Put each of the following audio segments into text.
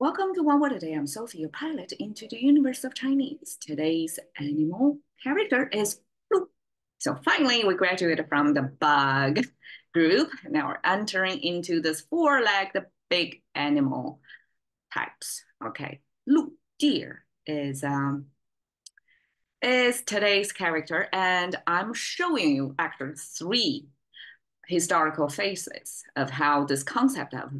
Welcome to One Word a Day. I'm Sophie, your pilot into the universe of Chinese. Today's animal character is Lu. So finally, we graduated from the bug group. Now we're entering into this four-legged big animal types. Okay, Lu, deer, is today's character, and I'm showing you actually three historical phases of how this concept of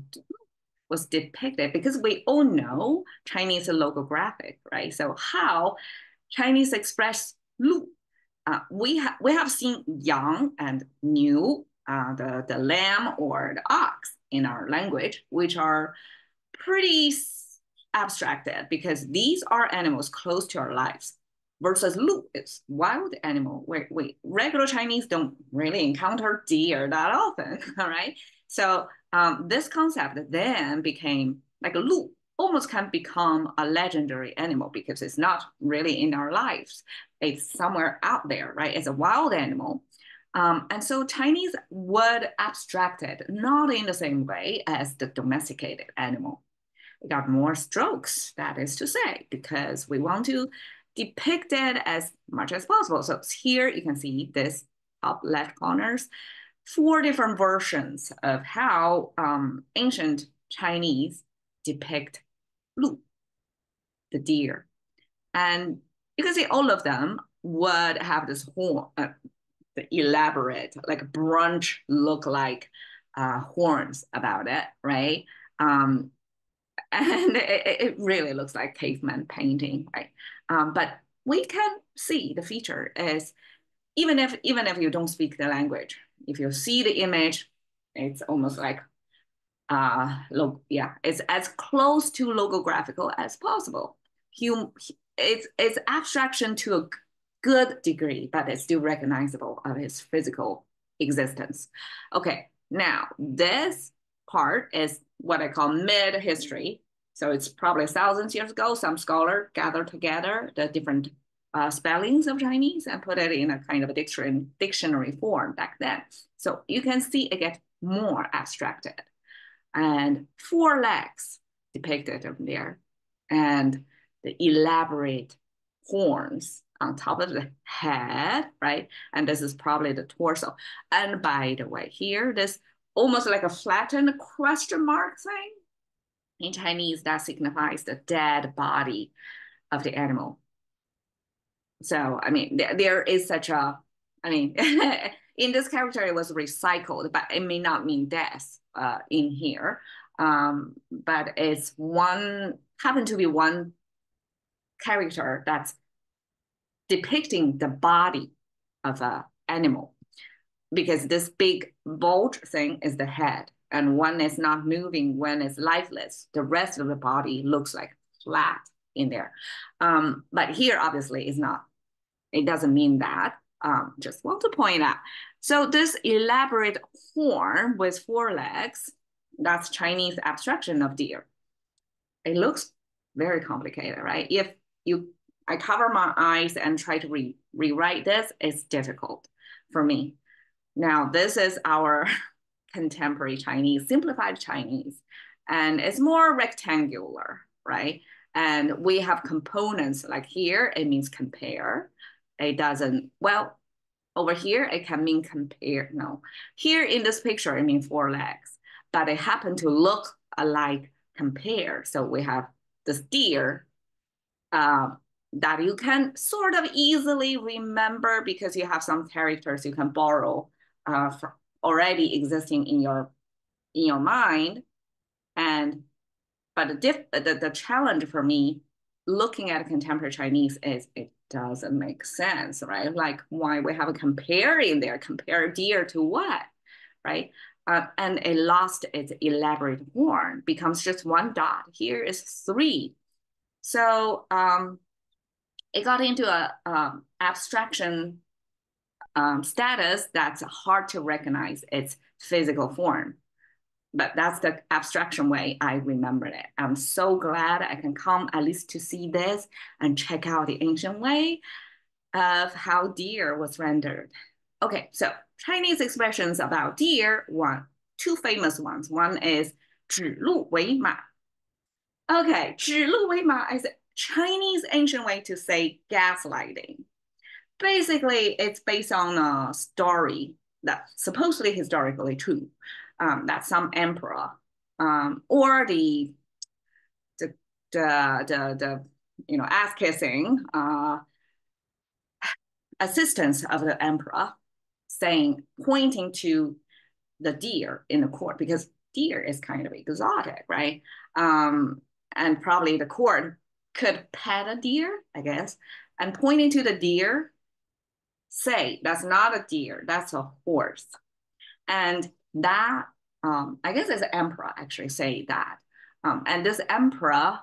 was depicted because we all know Chinese logographic, right? So how Chinese express lu, we have seen yang and niu, the lamb or the ox in our language, which are pretty abstracted because these are animals close to our lives. Versus lu is wild animal. We regular Chinese don't really encounter deer that often, all right? So this concept then became like a lu almost can become a legendary animal because it's not really in our lives. It's somewhere out there, right? It's a wild animal. And so Chinese would abstract it not in the same way as the domesticated animal. We got more strokes, that is to say, because we want to depict it as much as possible. So here you can see this top left corners, four different versions of how ancient Chinese depict Lu, the deer. And you can see all of them would have this horn, the elaborate, like brunch look like horns about it, right? Um, and it really looks like caveman painting, right? But we can see the feature is even if you don't speak the language, if you see the image, it's almost like look, yeah, it's as close to logographical as possible. It's abstraction to a good degree, but it's still recognizable of its physical existence. Okay, now this part is what I call mid-history. So it's probably thousands of years ago, some scholar gathered together the different spellings of Chinese and put it in a kind of a dictionary form back then. So you can see it get more abstracted and four legs depicted over there and the elaborate horns on top of the head, right? And this is probably the torso. And by the way, here, this almost like a flattened question mark thing. In Chinese, that signifies the dead body of the animal. So, I mean, there is such a, I mean, in this character, it was recycled, but it may not mean death in here. But it's happened to be one character that's depicting the body of an animal because this big bulge thing is the head and one is not moving when it's lifeless. The rest of the body looks like flat in there. But here, obviously, is not. It doesn't mean that. Just want to point out. So this elaborate horn with four legs, that's Chinese abstraction of deer. It looks very complicated, right? If I cover my eyes and try to rewrite this, it's difficult for me. Now, this is our contemporary Chinese, simplified Chinese, and it's more rectangular, right? And we have components like here, it means compare. It doesn't, well, over here, it can mean compare. No, here in this picture, it means four legs, but it happen to look alike compare. So we have this deer that you can sort of easily remember because you have some characters you can borrow from already existing in your mind. And but the challenge for me looking at contemporary Chinese is it doesn't make sense, right? Like why we have a compare in there, compare deer to what, right? And it lost its elaborate horn, becomes just one dot. Here is three. So it got into a abstraction status that's hard to recognize its physical form. But that's the abstraction way I remembered it. I'm so glad I can come at least to see this and check out the ancient way of how deer was rendered. Okay, so Chinese expressions about deer, two famous ones. One is 指鹿为马. Okay, 指鹿为马 is a Chinese ancient way to say gaslighting. Basically, it's based on a story that's supposedly historically true. That some emperor or the the ass kissing assistants of the emperor saying pointing to the deer in the court because deer is kind of exotic, right? And probably the court could pet a deer, I guess, and pointing to the deer, say that's not a deer, that's a horse. And that, I guess, as an emperor actually say that. And this emperor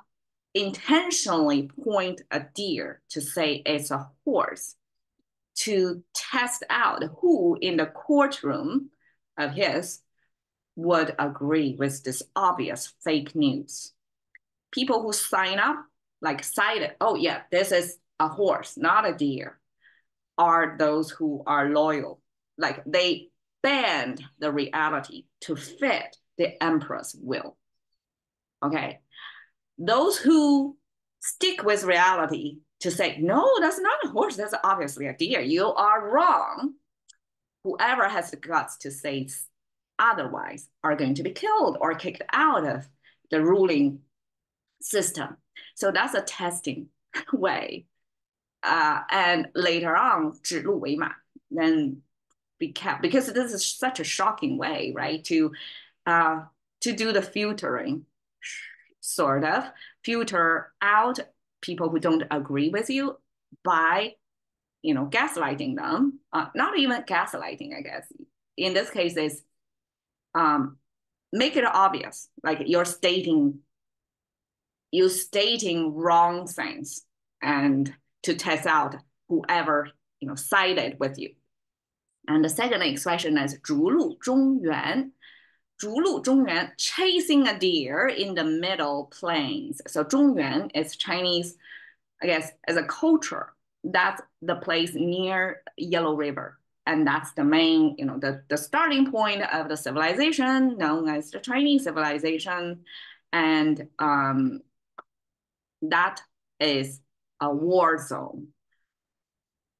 intentionally point a deer to say it's a horse to test out who in the courtroom of his would agree with this obvious fake news. People who sign up, like cited, oh yeah, this is a horse, not a deer, are those who are loyal. Like they bend the reality to fit the emperor's will. Okay. Those who stick with reality to say, no, that's not a horse, that's obviously a deer. You are wrong. Whoever has the guts to say otherwise are going to be killed or kicked out of the ruling system. So that's a testing way. And later on, 指鹿为马, then because this is such a shocking way, right? Uh, to do the filtering, sort of filter out people who don't agree with you by gaslighting them. Not even gaslighting, I guess. In this case, is make it obvious, like you stating wrong things, and to test out whoever sided with you. And the second expression is 逐鹿中原. 逐鹿中原, chasing a deer in the middle plains. So 中原is Chinese, I guess, as a culture. That's the place near Yellow River. And that's the main, the starting point of the civilization known as the Chinese civilization. And that is a war zone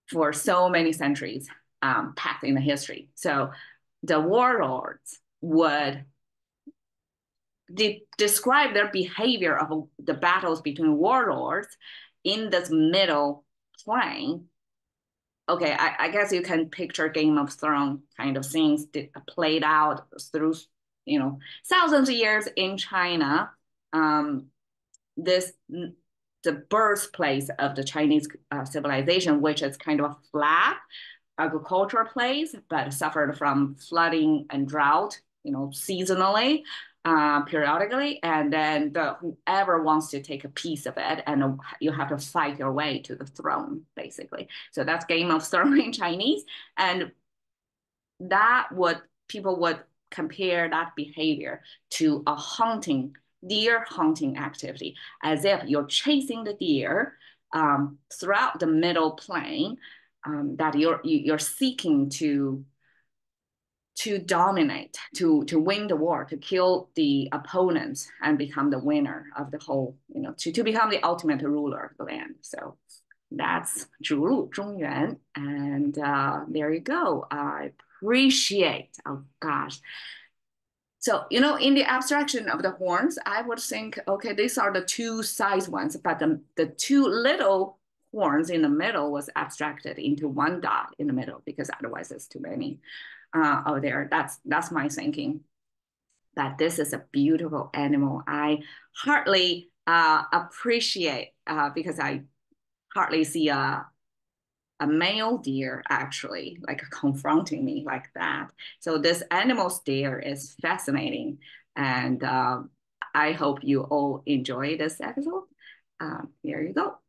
for so many centuries past in the history. So the warlords would describe their behavior of the battles between warlords in this middle plain. Okay, I guess you can picture Game of Thrones kind of things played out through, thousands of years in China. This the birthplace of the Chinese civilization, which is kind of a flat agricultural place, but suffered from flooding and drought, seasonally, periodically, and then whoever wants to take a piece of it, and you have to fight your way to the throne, basically. So that's Game of Thrones in Chinese, and people would compare that behavior to a deer hunting activity, as if you're chasing the deer throughout the middle plain, that you're seeking to dominate, to win the war, to kill the opponents and become the winner of the whole, to become the ultimate ruler of the land. So that's 逐鹿中原. And there you go. I appreciate, oh gosh. So, in the abstraction of the horns, I would think, okay, these are the two size ones, but the two little horns in the middle was abstracted into one dot in the middle because otherwise it's too many out there. That's my thinking, that this is a beautiful animal. I hardly appreciate because I hardly see a male deer actually like confronting me like that. So this animal stare is fascinating. And I hope you all enjoy this episode. There you go.